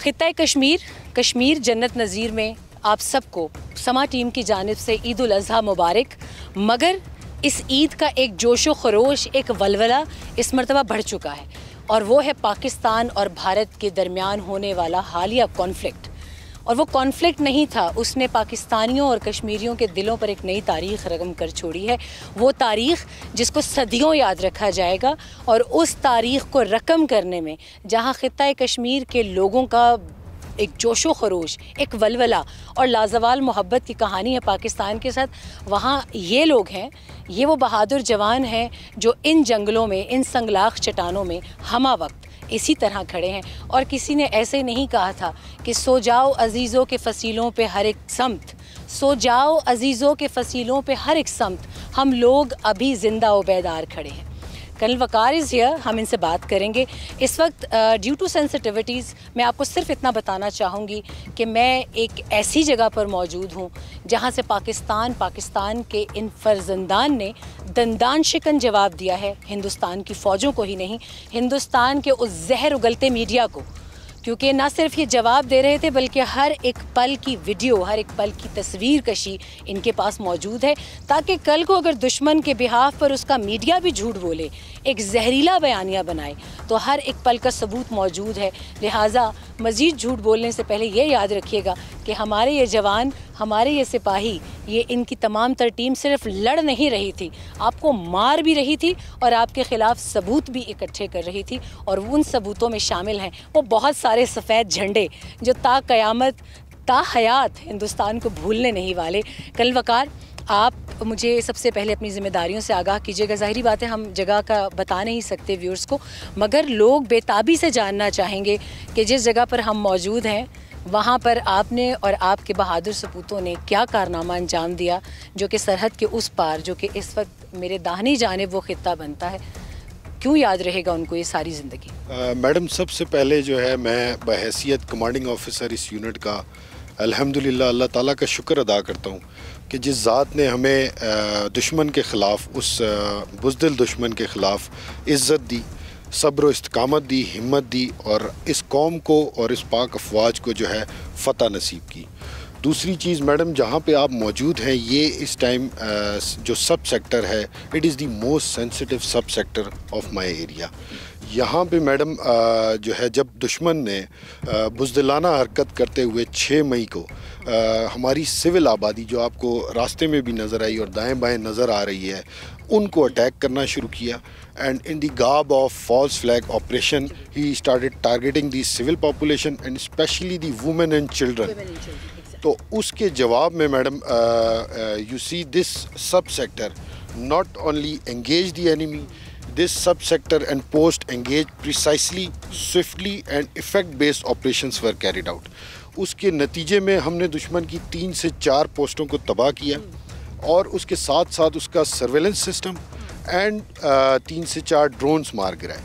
खित्ता कश्मीर, कश्मीर जन्नत नज़ीर में आप सबको समा टीम की जानिब से ईद उल अज़हा मुबारक। मगर इस ईद का एक जोशो खरोश, एक वलवला इस मरतबा बढ़ चुका है और वो है पाकिस्तान और भारत के दरमियान होने वाला हालिया कॉन्फ्लिक्ट। और वो कॉन्फ्लिक्ट नहीं था, उसने पाकिस्तानियों और कश्मीरियों के दिलों पर एक नई तारीख़ रकम कर छोड़ी है। वो तारीख़ जिसको सदियों याद रखा जाएगा और उस तारीख़ को रकम करने में जहाँ खित्ता कश्मीर के लोगों का एक जोशो खरोश, एक वलवला और लाजवाल मोहब्बत की कहानी है पाकिस्तान के साथ, वहाँ ये लोग हैं, ये वो बहादुर जवान हैं जो इन जंगलों में, इन संगलाख चट्टानों में हमा वक्त इसी तरह खड़े हैं। और किसी ने ऐसे नहीं कहा था कि सो जाओ अजीज़ों के फसीलों पे हर एक समत, सो जाओ अजीज़ों के फसीलों पे हर एक समत, हम लोग अभी ज़िंदा व बेदार खड़े हैं। कर्नल वकार इज़ हियर, हम इनसे बात करेंगे। इस वक्त ड्यू टू सेंसिटिविटीज़ मैं आपको सिर्फ इतना बताना चाहूँगी कि मैं एक ऐसी जगह पर मौजूद हूँ जहाँ से पाकिस्तान के इन फर्जंदान ने दंदान शिकन जवाब दिया है हिंदुस्तान की फ़ौजों को ही नहीं, हिंदुस्तान के उस जहर उगलते मीडिया को, क्योंकि ना सिर्फ ये जवाब दे रहे थे बल्कि हर एक पल की वीडियो, हर एक पल की तस्वीर कशी इनके पास मौजूद है, ताकि कल को अगर दुश्मन के बिहाफ पर उसका मीडिया भी झूठ बोले, एक जहरीला बयानिया बनाए, तो हर एक पल का सबूत मौजूद है। लिहाजा मज़ीद झूठ बोलने से पहले ये याद रखिएगा कि हमारे ये जवान, हमारे ये सिपाही, ये इनकी तमाम तर टीम सिर्फ लड़ नहीं रही थी, आपको मार भी रही थी और आपके ख़िलाफ़ सबूत भी इकट्ठे कर रही थी। और उन सबूतों में शामिल हैं वो बहुत सारे सफ़ेद झंडे जो ता क़यामत, ता हयात हिंदुस्तान को भूलने नहीं वाले। कर्नल वकार, आप मुझे सबसे पहले अपनी ज़िम्मेदारियों से आगाह कीजिएगा। ज़ाहिरी बात है हम जगह का बता नहीं सकते व्यूअर्स को, मगर लोग बेताबी से जानना चाहेंगे कि जिस जगह पर हम मौजूद हैं वहाँ पर आपने और आपके बहादुर सपूतों ने क्या कारनामा अंजाम दिया, जो कि सरहद के उस पार, जो कि इस वक्त मेरे दाहिनी जानिब वो खित्ता बनता है, क्यों याद रहेगा उनको ये सारी ज़िंदगी? मैडम, सबसे पहले जो है मैं बहैसियत कमांडिंग ऑफिसर इस यूनिट का अल्हम्दुलिल्लाह अल्लाह ताला का शुक्र अदा करता हूँ कि जिस ज़ात ने हमें दुश्मन के ख़िलाफ़, उस बुज़दिल दुश्मन के ख़िलाफ़ इज़्ज़त दी, सब्र व इस्तकामत दी, हिम्मत दी और इस कौम को और इस पाक अफवाज को जो है फ़तह नसीब की। दूसरी चीज़ मैडम, जहाँ पे आप मौजूद हैं ये इस टाइम जो सब सेक्टर है, it is the most sensitive सब सेक्टर ऑफ माय एरिया। यहाँ पे मैडम जो है जब दुश्मन ने बुज़दिलाना हरकत करते हुए 6 मई को हमारी सिविल आबादी जो आपको रास्ते में भी नज़र आई और दाएं बाएं नज़र आ रही है, उनको अटैक करना शुरू किया। And in the garb of false flag operation he started targeting the civil population and specially the women and children. तो उसके जवाब में मैडम यू सी दिस सब sector not only engage the enemy, this subsector and post engaged precisely, swiftly and effect-based operations were carried out. उसके नतीजे में हमने दुश्मन की 3 से 4 पोस्टों को तबाह किया और उसके साथ साथ उसका सर्वेलेंस सिस्टम एंड 3 से 4 ड्रोन्स मार गिराए।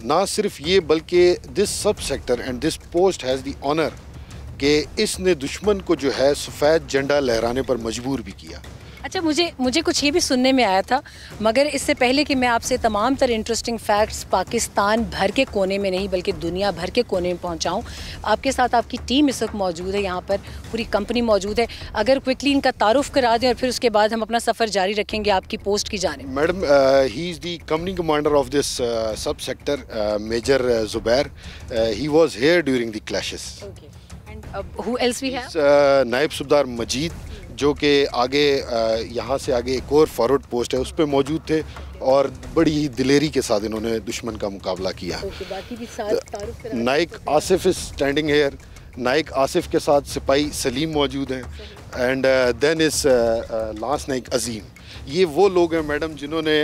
ना सिर्फ ये बल्कि दिस सब sector and this post has the honour कि इसने दुश्मन को जो है सफ़ेद झंडा लहराने पर मजबूर भी किया। अच्छा, मुझे कुछ ये भी सुनने में आया था, मगर इससे पहले कि मैं आपसे तमाम तर इंटरेस्टिंग फैक्ट्स पाकिस्तान भर के कोने में नहीं बल्कि दुनिया भर के कोने में पहुंचाऊं, आपके साथ आपकी टीम इस वक्त मौजूद है, यहाँ पर पूरी कंपनी मौजूद है। अगर क्विकली इनका तारुफ करा दें और फिर उसके बाद हम अपना सफ़र जारी रखेंगे आपकी पोस्ट की जानिब। Madam, he is the company commander of this सब sector, major Zubair. He was here during the clashes. Who else we have? नायब सूबेदार मजीद, जो कि आगे यहाँ से आगे एक और फॉरवर्ड पोस्ट है उस पर मौजूद थे और बड़ी ही दिलेरी के साथ इन्होंने दुश्मन का मुकाबला किया। नाइक आसिफ इज स्टैंडिंग हेयर। नाइक आसिफ के साथ सिपाही सलीम मौजूद हैं एंड देन इज लांस नाइक अजीम। ये वो लोग हैं मैडम जिन्होंने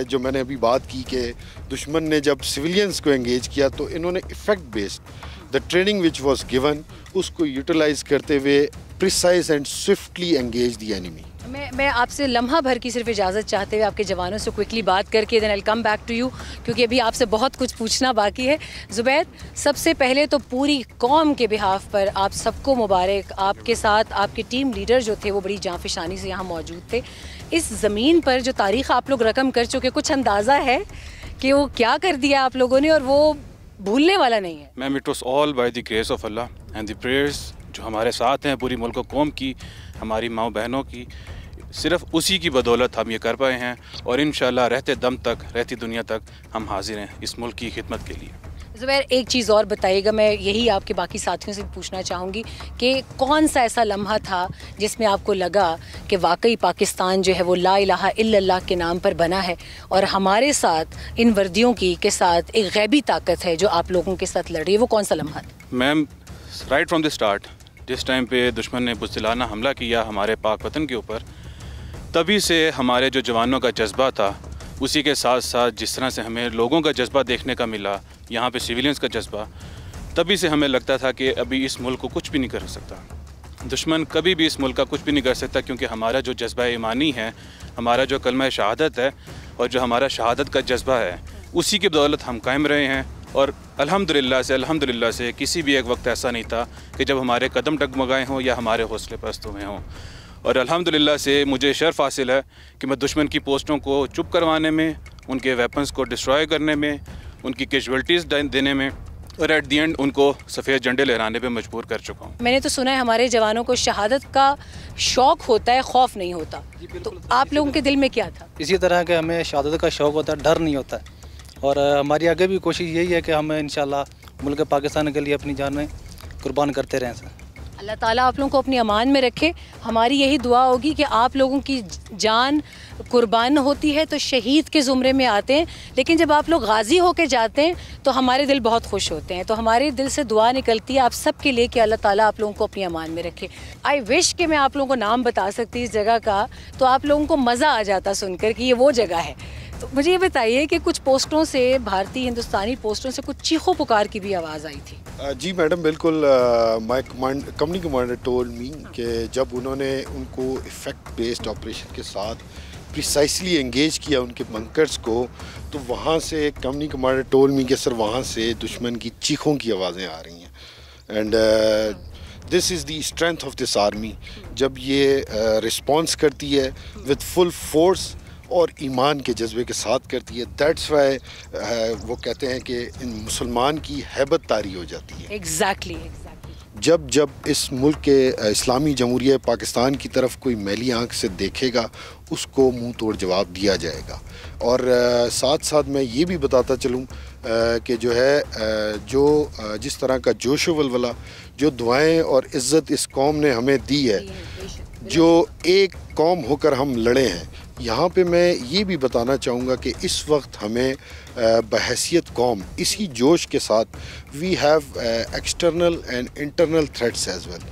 जो मैंने अभी बात की कि दुश्मन ने जब सिविलियंस को एंगेज किया तो इन्होंने effect based the training which was given उसको यूटिलाइज करते हुए precise and swiftly engage the enemy. मैं आपसे लम्हा भर की सिर्फ इजाज़त चाहते हुए आपके जवानों से क्विकली बात करके then I come back to you, क्योंकि अभी आपसे बहुत कुछ पूछना बाकी है। ज़ुबैर, सबसे पहले तो पूरी कौम के बिहाफ पर आप सबको मुबारक। आपके साथ आपके टीम लीडर जो थे वो बड़ी जांफशानी से यहाँ मौजूद थे। इस ज़मीन पर जो तारीख़ आप लोग रकम कर चुके, कुछ अंदाज़ा है कि वो क्या कर दिया आप लोगों ने और वो भूलने वाला नहीं है। Ma'am, it was all by the grace of Allah and the prayers जो हमारे साथ हैं पूरी मुल्क कौम की, हमारी माँ बहनों की, सिर्फ उसी की बदौलत हम ये कर पाए हैं और इंशाल्लाह रहते दम तक, रहती दुनिया तक हम हाजिर हैं इस मुल्क की खिदमत के लिए। ज़ुबैर, एक चीज़ और बताइएगा, मैं यही आपके बाकी साथियों से पूछना चाहूँगी कि कौन सा ऐसा लम्हा था जिसमें आपको लगा कि वाकई पाकिस्तान जो है वो ला इलाहा इल्लल्लाह के नाम पर बना है और हमारे साथ इन वर्दियों की के साथ एक गैबी ताकत है जो आप लोगों के साथ लड़ रही है, वो कौन सा लम्हा था? Ma'am, right from the start जिस टाइम पे दुश्मन ने बुज़दिलाना हमला किया हमारे पाक वतन के ऊपर, तभी से हमारे जो जवानों का जज्बा था, उसी के साथ साथ जिस तरह से हमें लोगों का जज्बा देखने का मिला, यहाँ पे सिविलियंस का जज्बा, तभी से हमें लगता था कि अभी इस मुल्क को कुछ भी नहीं कर सकता, दुश्मन कभी भी इस मुल्क का कुछ भी नहीं कर सकता, क्योंकि हमारा जो जज्बा ईमानी है, हमारा जो कलमा शहादत है और जो हमारा शहादत का जज्बा है, उसी की बदौलत हम कायम रहे हैं। और अल्हम्दुलिल्लाह से किसी भी एक वक्त ऐसा नहीं था कि जब हमारे कदम डगमगाए हों या हमारे हौसले पस्त हुए हों। और अल्हम्दुलिल्लाह से मुझे शर्फ हासिल है कि मैं दुश्मन की पोस्टों को चुप करवाने में, उनके वेपन्स को डिस्ट्रॉय करने में, उनकी कैजुअल्टीज़ देने में और एट दी एंड उनको सफ़ेद झंडे लहराने पे मजबूर कर चुका हूँ। मैंने तो सुना है हमारे जवानों को शहादत का शौक़ होता है, खौफ नहीं होता, तो आप लोगों के दिल में क्या था? इसी तरह के हमें शहादत का शौक़ होता है, डर नहीं होता है। और हमारी आगे भी कोशिश यही है कि हम इंशाल्लाह मुल्क पाकिस्तान के लिए अपनी जान में कुर्बान करते रहें सर। अल्लाह ताला आप लोगों को अपनी अमान में रखे। हमारी यही दुआ होगी कि आप लोगों की जान कुर्बान होती है तो शहीद के ज़ुमरे में आते हैं, लेकिन जब आप लोग गाजी होके जाते हैं तो हमारे दिल बहुत खुश होते हैं। तो हमारे दिल से दुआ निकलती है आप सब के लिए कि अल्लाह ताला आप लोगों को अपनी अमान में रखे। आई विश कि मैं आप लोगों को नाम बता सकती इस जगह का, तो आप लोगों को मज़ा आ जाता सुनकर कि ये वो जगह है। तो मुझे ये बताइए कि कुछ पोस्टों से, भारतीय हिंदुस्तानी पोस्टों से कुछ चीखो पुकार की भी आवाज़ आई थी। जी मैडम, बिल्कुल। My company commander told me कि जब उन्होंने उनको इफ़ेक्ट बेस्ड ऑपरेशन के साथ प्रिसाइसली एंगेज किया उनके बंकर्स को, तो वहाँ से कंपनी कमांडर टोल्ड मी कि सर वहाँ से दुश्मन की चीखों की आवाज़ें आ रही हैं। And this is the strength of this army, जब ये रिस्पॉन्स करती है विद फुल फोर्स और ईमान के जज्बे के साथ करती है। दैट्स वाई वो कहते हैं कि इन मुसलमान की हैबत तारी हो जाती है। एग्जैक्टली। जब इस मुल्क के इस्लामी जमहूरिया पाकिस्तान की तरफ कोई मैली आंख से देखेगा, उसको मुंह तोड़ जवाब दिया जाएगा। और साथ साथ मैं ये भी बताता चलूँ कि जो है जिस तरह का जोश व वलवला, जो दुआएं और इज़्ज़त इस कौम ने हमें दी है, जो एक कौम होकर हम लड़े हैं, यहाँ पे मैं ये भी बताना चाहूँगा कि इस वक्त हमें बहैसियत कौम इसी जोश के साथ we have external and internal threats as well.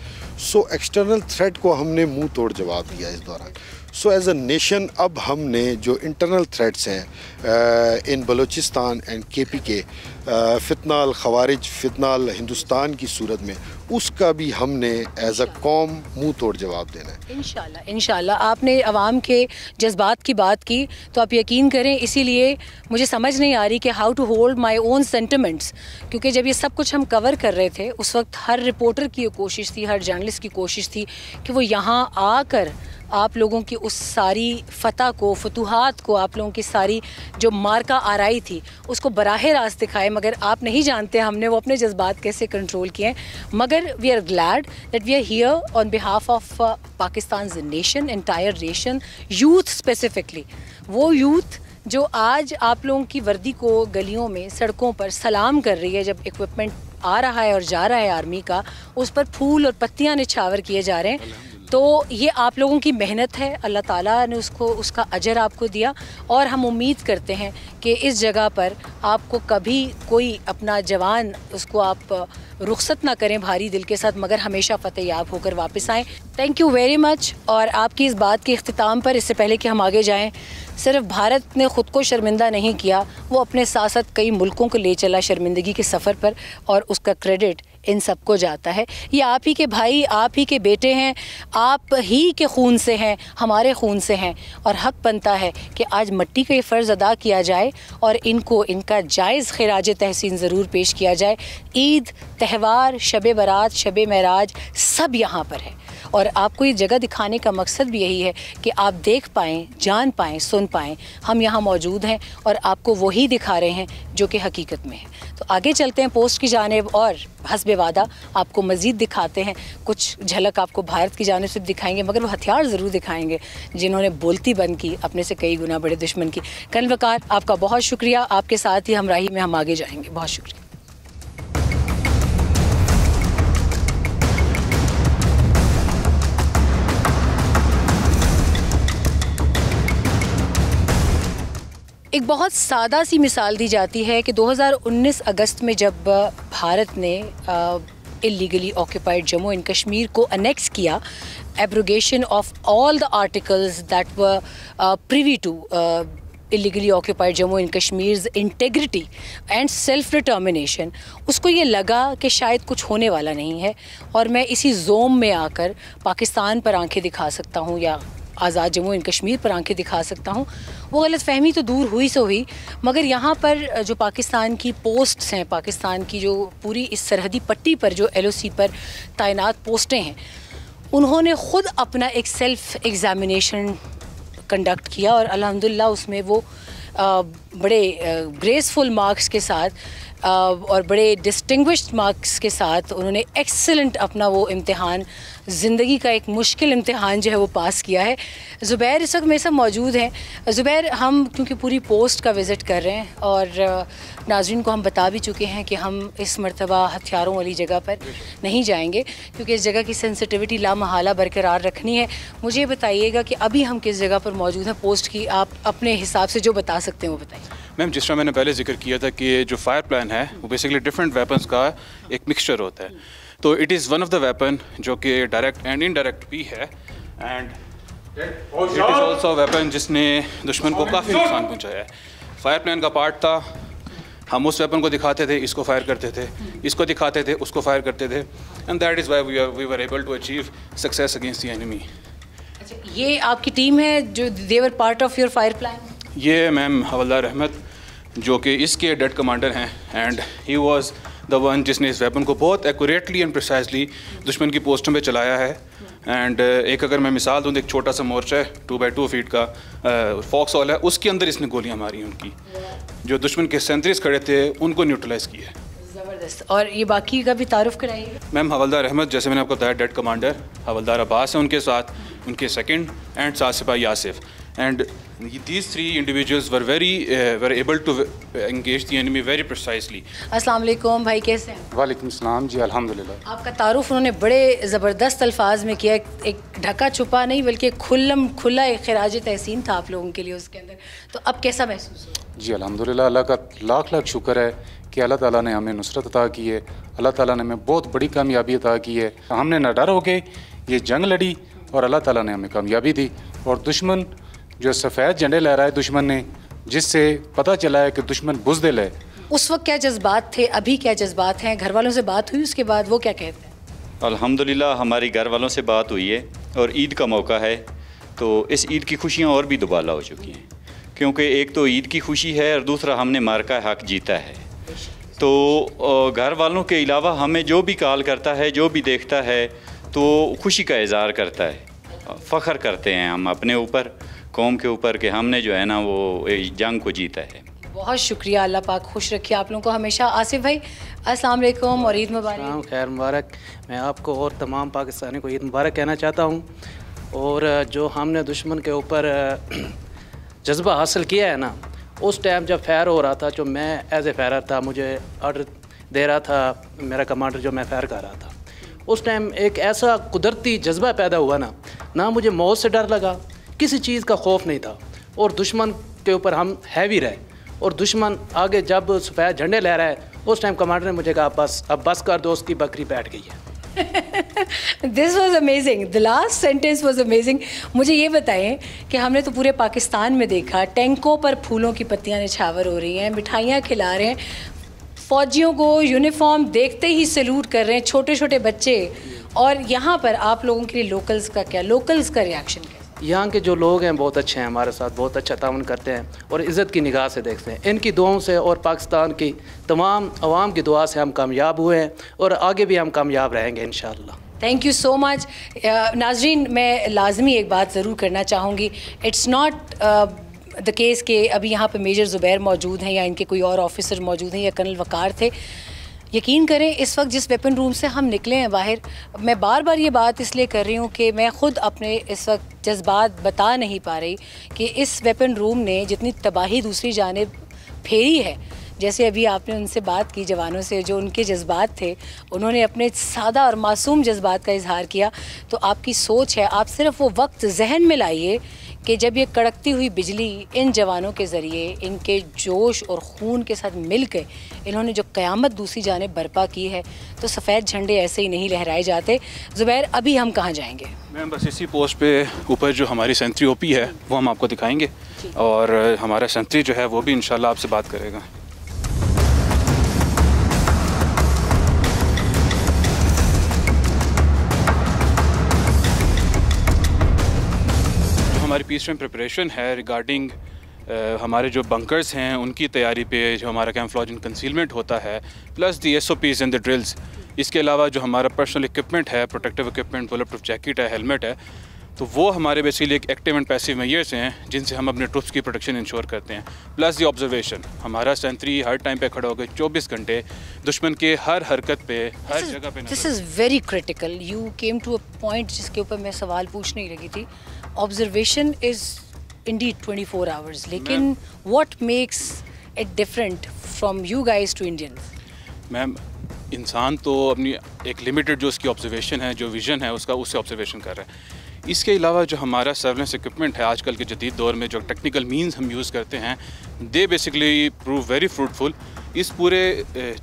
So external threat को हमने मुंह तोड़ जवाब दिया इस दौरान। सो एज अ नेशन अब हमने जो इंटरनल थ्रेट्स हैं इन बलूचिस्तान एंड KPK, फितना अल खवारिज, फितना अल हिंदुस्तान की सूरत में, उसका भी हमने एज अ कौम मुंह तोड़ जवाब देना है इंशाल्लाह। इंशाल्लाह। आपने अवाम के जज्बात की बात की, तो आप यकीन करें, इसीलिए मुझे समझ नहीं आ रही कि how to hold my own sentiments, क्योंकि जब ये सब कुछ हम कवर कर रहे थे उस वक्त हर रिपोर्टर की कोशिश थी, हर जर्नलिस्ट की कोशिश थी कि वो यहाँ आकर आप लोगों की उस सारी फ़तह को, फतूहात को, आप लोगों की सारी जो मार्का आराई थी उसको बराह रास्त दिखाए। मगर आप नहीं जानते हमने वो अपने जज्बात कैसे कंट्रोल किए हैं। मगर we are glad that we are here on behalf of Pakistan nation, entire nation, youth specifically, वो यूथ जो आज आप लोगों की वर्दी को गलियों में, सड़कों पर सलाम कर रही है। जब इक्विपमेंट आ रहा है और जा रहा है आर्मी का, उस पर फूल और पत्तियां निछावर किए जा रहे हैं, तो ये आप लोगों की मेहनत है। अल्लाह ताला ने उसका अजर आपको दिया और हम उम्मीद करते हैं कि इस जगह पर आपको कभी कोई अपना जवान उसको आप रुखसत ना करें भारी दिल के साथ, मगर हमेशा फतेह याब होकर वापस आएँ। Thank you very much. और आपकी इस बात के इख्तिताम पर, इससे पहले कि हम आगे जाएँ, सिर्फ भारत ने ख़ुद को शर्मिंदा नहीं किया, वो अपने साथ साथ कई मुल्कों को ले चला शर्मिंदगी के सफ़र पर, और उसका क्रेडिट इन सबको जाता है। ये आप ही के भाई, आप ही के बेटे हैं, आप ही के खून से हैं, हमारे खून से हैं, और हक बनता है कि आज मट्टी का ये फ़र्ज़ अदा किया जाए और इनको इनका जायज़ खिराज तहसीन ज़रूर पेश किया जाए। ईद, त्यौहार, शब बारात, शब महराज सब यहाँ पर है, और आपको ये जगह दिखाने का मकसद भी यही है कि आप देख पाएँ, जान पाएँ, सुन पाएँ। हम यहाँ मौजूद हैं और आपको वही दिखा रहे हैं जो कि हकीकत में है। तो तो आगे चलते हैं पोस्ट की जानिब और हस्बे वादा आपको मज़ीद दिखाते हैं, कुछ झलक आपको भारत की जानिब से दिखाएंगे, मगर वो हथियार ज़रूर दिखाएंगे जिन्होंने बोलती बंद की अपने से कई गुना बड़े दुश्मन की। कर्नल वक़ार, आपका बहुत शुक्रिया, आपके साथ ही हमराही में हम आगे जाएंगे। बहुत शुक्रिया। एक बहुत सादा सी मिसाल दी जाती है कि 2019 अगस्त में जब भारत ने illegally occupied Jammu and Kashmir को अनेक्स किया, abrogation of all the articles that were privy to illegally occupied Jammu and Kashmir's integrity and self determination, उसको ये लगा कि शायद कुछ होने वाला नहीं है और मैं इसी जोम में आकर पाकिस्तान पर आंखें दिखा सकता हूँ या आज़ाद जम्मू एंड कश्मीर पर आंखें दिखा सकता हूँ। वो गलत फहमी तो दूर हुई सो हुई, मगर यहाँ पर जो पाकिस्तान की पोस्ट्स हैं, पाकिस्तान की जो पूरी इस सरहदी पट्टी पर जो LOC पर तैनात पोस्टें हैं, उन्होंने ख़ुद अपना एक सेल्फ़ एग्ज़ामिनेशन कंडक्ट किया और अल्हम्दुलिल्लाह उसमें वो बड़े ग्रेसफुल मार्क्स के साथ और बड़े डिस्टिंग्विश्ड मार्क्स के साथ उन्होंने एक्सेलेंट अपना वो इम्तिहान, ज़िंदगी का एक मुश्किल इम्तिहान जो है वो पास किया है। ज़ुबैर इस वक्त मेरे साथ मौजूद हैं। ज़ुबैर, हम क्योंकि पूरी पोस्ट का विज़िट कर रहे हैं और नाज़रीन को हम बता भी चुके हैं कि हम इस मरतबा हथियारों वाली जगह पर नहीं जाएंगे क्योंकि इस जगह की सेंसिटिविटी लामहाला बरकरार रखनी है। मुझे बताइएगा कि अभी हम किस जगह पर मौजूद हैं पोस्ट की, आप अपने हिसाब से जो बता सकते हैं वो बताइए। मैम, जिस तरह मैंने पहले जिक्र किया था कि जो फायर प्लान है वो बेसिकली डिफरेंट वेपन्स का एक मिक्सचर होता है, तो it is one of the weapon जो कि डायरेक्ट एंड इनडायरेक्ट भी है, and it is also weapon जिसने दुश्मन को काफ़ी नुकसान पहुंचाया है। फायर प्लान का पार्ट था, हम उस वेपन को दिखाते थे, इसको फायर करते थे, इसको दिखाते थे, उसको फायर करते थे, and that is why we were able to achieve success against the enemy. अच्छा, ये आपकी टीम है जो they were part of your fire plan? ये मैम हवलदार अहमद जो कि इसके डेड कमांडर हैं, and he was the one जिसने इस वेपन को बहुत एक्यूरेटली एंड प्रिसाइजली दुश्मन की पोस्टों पे चलाया है। एंड एक अगर मैं मिसाल दूँ, एक छोटा सा मोर्चा है 2x2 फीट का फॉक्स हॉल है, उसके अंदर इसने गोलियां मारी उनकी, जो दुश्मन के सेंट्रीज खड़े थे उनको न्यूट्रलाइज किया है। ज़बरदस्त। और ये बाकी का भी तारुफ कराइए। मैम, हवलदार अहमद जैसे मैंने आपको बताया डेड कमांडर, हवलदार अब्बास है उनके साथ, उनके सेकंड एंड साथ सिपाही Asif, and these three individuals were able to engage the enemy very precisely. अस्सलाम वालेकुम भाई, कैसे हैं? वालेकुम सलाम जी, अल्हम्दुलिल्लाह। आपका तारुफ उन्होंने बड़े ज़बरदस्त अल्फाज में किया, एक ढका छुपा नहीं बल्कि खुला एक खिराज तहसीन था आप लोगों के लिए उसके अंदर, तो अब कैसा महसूस हो? जी अल्हम्दुलिल्लाह, अल्लाह का लाख लाख शुक्र है कि अल्लाह ताला ने हमें नुसरत अता की है, अल्लाह ताला ने हमें बहुत बड़ी कामयाबी अता की है। हमने न डर होके ये जंग लड़ी और अल्लाह ताला ने हमें कामयाबी दी, और दुश्मन जो सफ़ेद झंडे लहराए दुश्मन ने, जिससे पता चला है कि दुश्मन बुज़दिल है। उस वक्त क्या जज्बात थे, अभी क्या जज्बात हैं? घर वालों से बात हुई उसके बाद, वो क्या कहते हैं? अल्हम्दुलिल्लाह हमारी घर वालों से बात हुई है, और ईद का मौका है तो इस ईद की खुशियाँ और भी दुबाला हो चुकी हैं, क्योंकि एक तो ईद की खुशी है और दूसरा हमने मार्का हक जीता है। तो घर वालों के अलावा हमें जो भी कॉल करता है, जो भी देखता है, तो खुशी का इज़हार करता है, फ़ख्र करते हैं हम अपने ऊपर, कौम के ऊपर, कि हमने जो है ना वो जंग को जीता है। बहुत शुक्रिया, अल्लाह पाक खुश रखिए आप लोगों को हमेशा। आसिफ भाई, अस्सलाम वालेकुम और ईद मुबारक। खैर मुबारक। मैं आपको और तमाम पाकिस्तानी को ईद मुबारक कहना चाहता हूँ। और जो हमने दुश्मन के ऊपर जज्बा हासिल किया है ना, उस टाइम जब फायर हो रहा था, जो मैं एज ए फायरर था, मुझे ऑर्डर दे रहा था मेरा कमांडर जो मैं फायर कर रहा था, उस टाइम एक ऐसा कुदरती जज्बा पैदा हुआ ना मुझे मौत से डर लगा, किसी चीज़ का खौफ नहीं था, और दुश्मन के ऊपर हम हैवी रहे, और दुश्मन आगे जब सफ़ेद झंडे लहरा है, उस टाइम कमांडर ने मुझे कहा बस, अब बस कर दो, उसकी बकरी बैठ गई है। This was amazing, the last sentence was amazing. मुझे ये बताएं कि हमने तो पूरे पाकिस्तान में देखा, टैंकों पर फूलों की पत्तियां निछावर हो रही हैं, मिठाइयाँ खिला रहे हैं, फ़ौजियों को यूनिफॉर्म देखते ही सैल्यूट कर रहे हैं छोटे छोटे बच्चे, और यहाँ पर आप लोगों के लिए लोकल्स का क्या, लोकल्स का रिएक्शन क्या? यहाँ के जो लोग हैं बहुत अच्छे हैं, हमारे साथ बहुत अच्छा ताउन करते हैं और इज़्ज़त की निगाह से देखते हैं। इनकी दुआओं से और पाकिस्तान की तमाम अवाम की दुआ से हम कामयाब हुए हैं, और आगे भी हम कामयाब रहेंगे इंशाअल्लाह। Thank you so much. नाज़रीन, मैं लाजमी एक बात ज़रूर करना चाहूँगी, इट्स नॉट द केस के अभी यहाँ पे मेजर ज़ुबैर मौजूद हैं या इनके कोई और ऑफिसर मौजूद हैं या कर्नल वकार थे, यकीन करें इस वक्त जिस वेपन रूम से हम निकले हैं बाहर, मैं बार बार ये बात इसलिए कर रही हूँ कि मैं ख़ुद अपने इस वक्त जज्बात बता नहीं पा रही कि इस वेपन रूम ने जितनी तबाही दूसरी जानिब फेरी है। जैसे अभी आपने उनसे बात की जवानों से, जो उनके जज्बात थे, उन्होंने अपने सादा और मासूम जज्बात का इजहार किया। तो आपकी सोच है, आप सिर्फ वो वक्त जहन में लाइए कि जब ये कड़कती हुई बिजली इन जवानों के ज़रिए, इनके जोश और खून के साथ मिल के इन्होंने जो क़यामत दूसरी जानिब बर्पा की है, तो सफ़ेद झंडे ऐसे ही नहीं लहराए जाते। ज़ुबैर, अभी हम कहाँ जाएंगे? मैम बस इसी पोस्ट पे ऊपर जो हमारी सेंट्री ओपी है वो हम आपको दिखाएंगे, और हमारा सेंट्री जो है वो भी इंशाल्लाह आपसे बात करेगा। हमारी पीस टाइम प्रिपरेशन है रिगार्डिंग हमारे जो बंकर्स हैं उनकी तैयारी पे, जो हमारा कैमफ्लॉज एंड कंसीलमेंट होता है, plus the SOPs and the drills. इसके अलावा जो हमारा पर्सनल इक्विपमेंट है, protective equipment, bullet proof jacket है, हेलमेट है, तो वो हमारे बेसिकली एक एक्टिव एंड पैसिव मेजर्स हैं जिनसे हम अपने ट्रुप्स की प्रोटेक्शन इंश्योर करते हैं। प्लस दी ऑब्जर्वेशन, हमारा सेंट्री हर टाइम पे खड़ा होकर 24 घंटे दुश्मन के हर हरकत पे, हर जगह पे। This is very critical. You came to a point जिसके ऊपर मैं सवाल पूछने ही लगी थी। ऑब्जर्वेशन इज़ इंडीड 24 आवर्स, लेकिन what makes it different from you guys to Indians? Ma'am, इंसान तो अपनी एक लिमिटेड जो उसकी ऑब्जर्वेशन है, जो विजन है उसका, उससे ऑब्जर्वेशन कर रहा है। इसके अलावा जो हमारा सर्वेलेंस इक्विपमेंट है, आजकल के जदीद दौर में जो टेक्निकल मींस हम यूज़ करते हैं, they basically prove very fruitful इस पूरे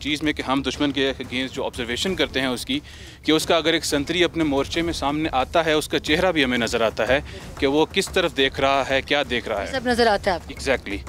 चीज़ में कि हम दुश्मन के अगेंस्ट जो ऑब्जर्वेशन करते हैं उसकी, कि उसका अगर एक संतरी अपने मोर्चे में सामने आता है, उसका चेहरा भी हमें नज़र आता है कि वो किस तरफ देख रहा है, क्या देख रहा है, सब नज़र आता है आपको। एग्जैक्टली।